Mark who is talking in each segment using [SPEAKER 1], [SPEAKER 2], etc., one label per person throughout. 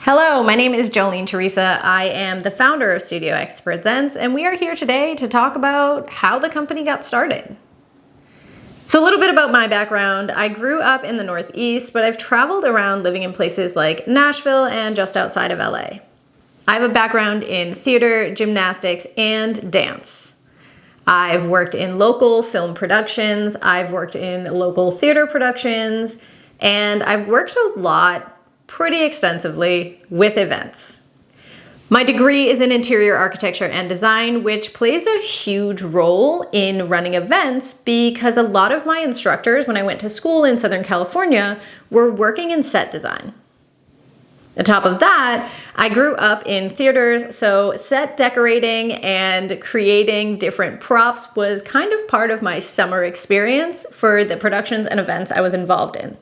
[SPEAKER 1] Hello, my name is Jolene Teresa. I am the founder of Studio X Presents, and we are here today to talk about how the company got started. So a little bit about my background. I grew up in the Northeast, but I've traveled around living in places like Nashville and just outside of LA. I have a background in theater, gymnastics, and dance. I've worked in local film productions, I've worked in local theater productions, and I've worked a lot pretty extensively with events. My degree is in interior architecture and design, which plays a huge role in running events because a lot of my instructors when I went to school in Southern California were working in set design. On top of that, I grew up in theaters, so set decorating and creating different props was kind of part of my summer experience for the productions and events I was involved in.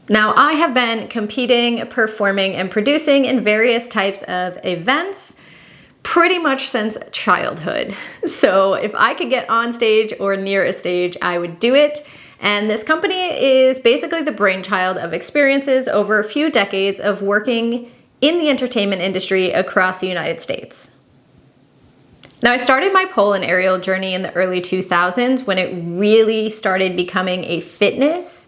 [SPEAKER 1] Now, I have been competing, performing, and producing in various types of events pretty much since childhood. So if I could get on stage or near a stage, I would do it. And this company is basically the brainchild of experiences over a few decades of working in the entertainment industry across the United States. Now, I started my pole and aerial journey in the early 2000s when it really started becoming a fitness.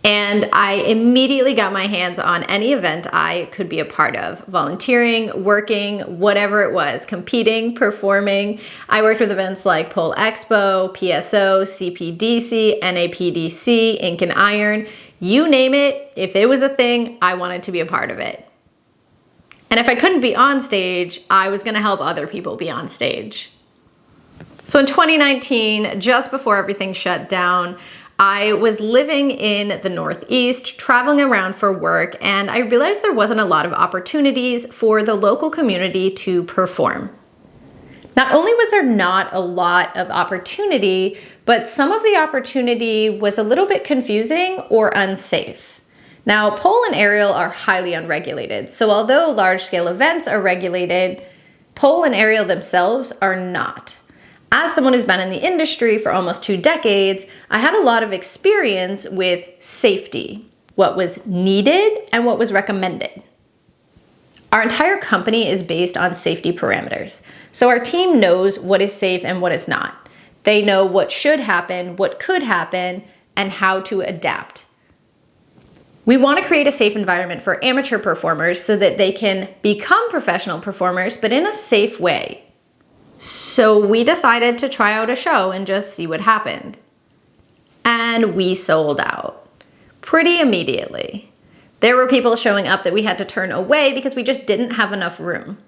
[SPEAKER 1] And I immediately got my hands on any event I could be a part of. Volunteering, working, whatever it was, competing, performing. I worked with events like Pole Expo, PSO, CPDC, NAPDC, Ink and Iron. You name it, if it was a thing, I wanted to be a part of it. And if I couldn't be on stage, I was gonna help other people be on stage. So in 2019, just before everything shut down, I was living in the Northeast, traveling around for work, and I realized there wasn't a lot of opportunities for the local community to perform. Not only was there not a lot of opportunity, but some of the opportunity was a little bit confusing or unsafe. Now, pole and aerial are highly unregulated, so although large-scale events are regulated, pole and aerial themselves are not. As someone who's been in the industry for almost 2 decades, I had a lot of experience with safety, what was needed and what was recommended. Our entire company is based on safety parameters. So our team knows what is safe and what is not. They know what should happen, what could happen, and how to adapt. We want to create a safe environment for amateur performers so that they can become professional performers, but in a safe way. So we decided to try out a show and just see what happened. And we sold out pretty immediately. There were people showing up that we had to turn away because we just didn't have enough room.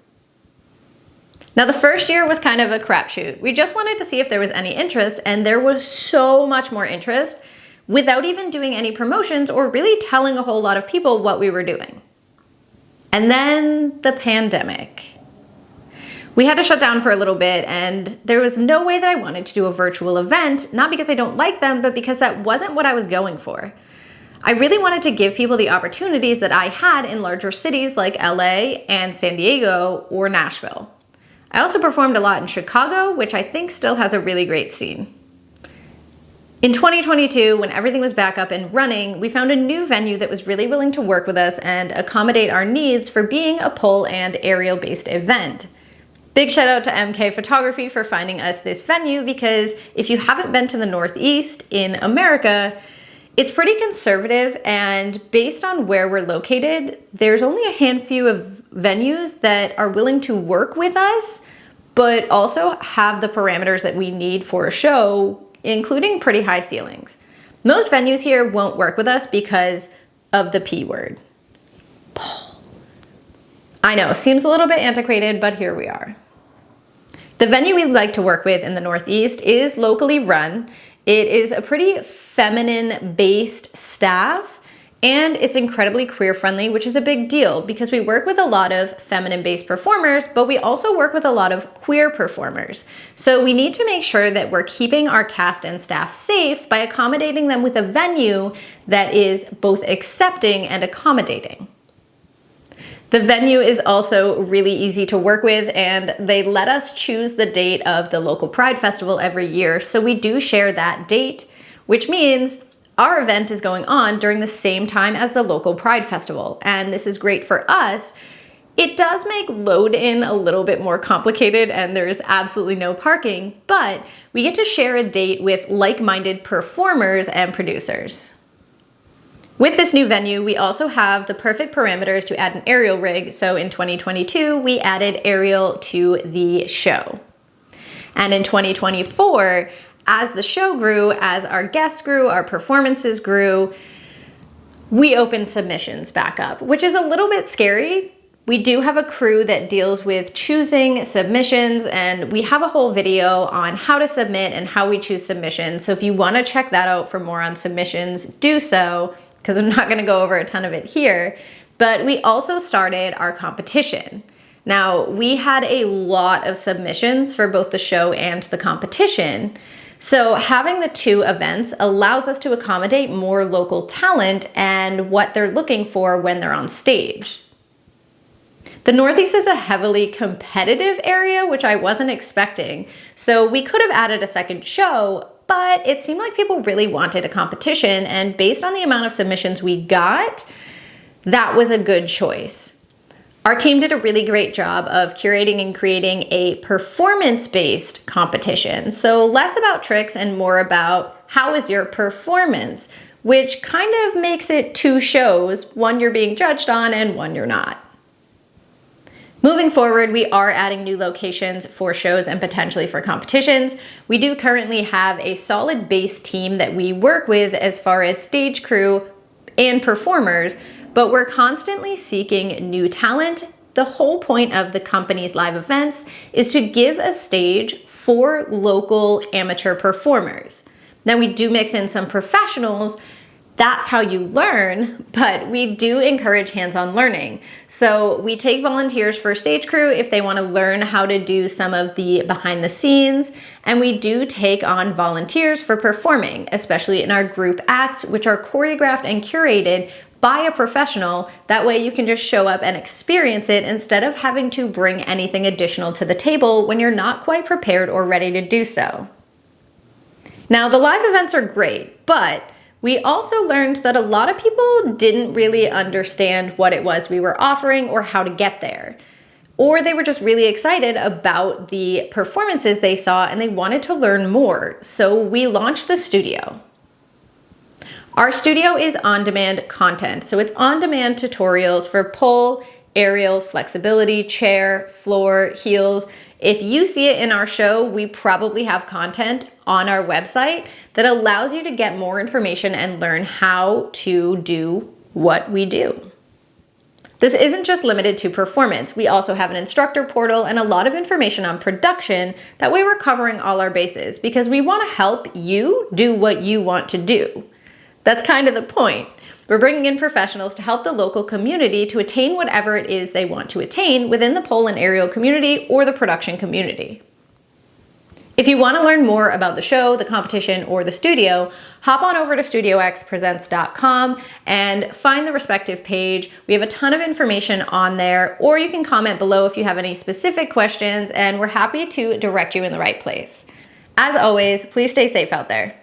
[SPEAKER 1] Now, the first year was kind of a crapshoot. We just wanted to see if there was any interest, and there was so much more interest without even doing any promotions or really telling a whole lot of people what we were doing. And then the pandemic. We had to shut down for a little bit, and there was no way that I wanted to do a virtual event, not because I don't like them, but because that wasn't what I was going for. I really wanted to give people the opportunities that I had in larger cities like LA and San Diego or Nashville. I also performed a lot in Chicago, which I think still has a really great scene. In 2022, when everything was back up and running, we found a new venue that was really willing to work with us and accommodate our needs for being a pole and aerial-based event. Big shout out to MK Photography for finding us this venue, because if you haven't been to the Northeast in America, it's pretty conservative, and based on where we're located, there's only a handful of venues that are willing to work with us, but also have the parameters that we need for a show, including pretty high ceilings. Most venues here won't work with us because of the P word. Pole. I know, seems a little bit antiquated, but here we are. The venue we'd like to work with in the Northeast is locally run. It is a pretty feminine-based staff, and it's incredibly queer-friendly, which is a big deal because we work with a lot of feminine-based performers, but we also work with a lot of queer performers. So we need to make sure that we're keeping our cast and staff safe by accommodating them with a venue that is both accepting and accommodating. The venue is also really easy to work with, and they let us choose the date of the local Pride Festival every year, so we do share that date, which means Our event is going on during the same time as the local Pride Festival, and this is great for us. It does make load-in a little bit more complicated and there's absolutely no parking, but we get to share a date with like-minded performers and producers. With this new venue, we also have the perfect parameters to add an aerial rig, so in 2022, we added aerial to the show. And in 2024, as the show grew, as our guests grew, our performances grew, we opened submissions back up, which is a little bit scary. We do have a crew that deals with choosing submissions, and we have a whole video on how to submit and how we choose submissions. So if you want to check that out for more on submissions, do so, because I'm not going to go over a ton of it here. But we also started our competition. Now, we had a lot of submissions for both the show and the competition. So having the two events allows us to accommodate more local talent and what they're looking for when they're on stage. The Northeast is a heavily competitive area, which I wasn't expecting. So we could have added a second show, but it seemed like people really wanted a competition, and based on the amount of submissions we got, that was a good choice. Our team did a really great job of curating and creating a performance-based competition. So less about tricks and more about how is your performance, which kind of makes it two shows, one you're being judged on and one you're not. Moving forward, we are adding new locations for shows and potentially for competitions. We do currently have a solid base team that we work with as far as stage crew and performers, but we're constantly seeking new talent. The whole point of the company's live events is to give a stage for local amateur performers. Now, we do mix in some professionals. That's how you learn, but we do encourage hands-on learning. So we take volunteers for stage crew if they want to learn how to do some of the behind the scenes, and we do take on volunteers for performing, especially in our group acts, which are choreographed and curated by a professional. That way you can just show up and experience it instead of having to bring anything additional to the table when you're not quite prepared or ready to do so. Now, the live events are great, but we also learned that a lot of people didn't really understand what it was we were offering or how to get there. Or they were just really excited about the performances they saw and they wanted to learn more. So we launched the studio. Our studio is on-demand content, so it's on-demand tutorials for pole, aerial, flexibility, chair, floor, heels. If you see it in our show, we probably have content on our website that allows you to get more information and learn how to do what we do. This isn't just limited to performance. We also have an instructor portal and a lot of information on production. That way we're covering all our bases because we want to help you do what you want to do. That's kind of the point. We're bringing in professionals to help the local community to attain whatever it is they want to attain within the pole and aerial community or the production community. If you want to learn more about the show, the competition, or the studio, hop on over to studioxpresents.com and find the respective page. We have a ton of information on there, or you can comment below if you have any specific questions, and we're happy to direct you in the right place. As always, please stay safe out there.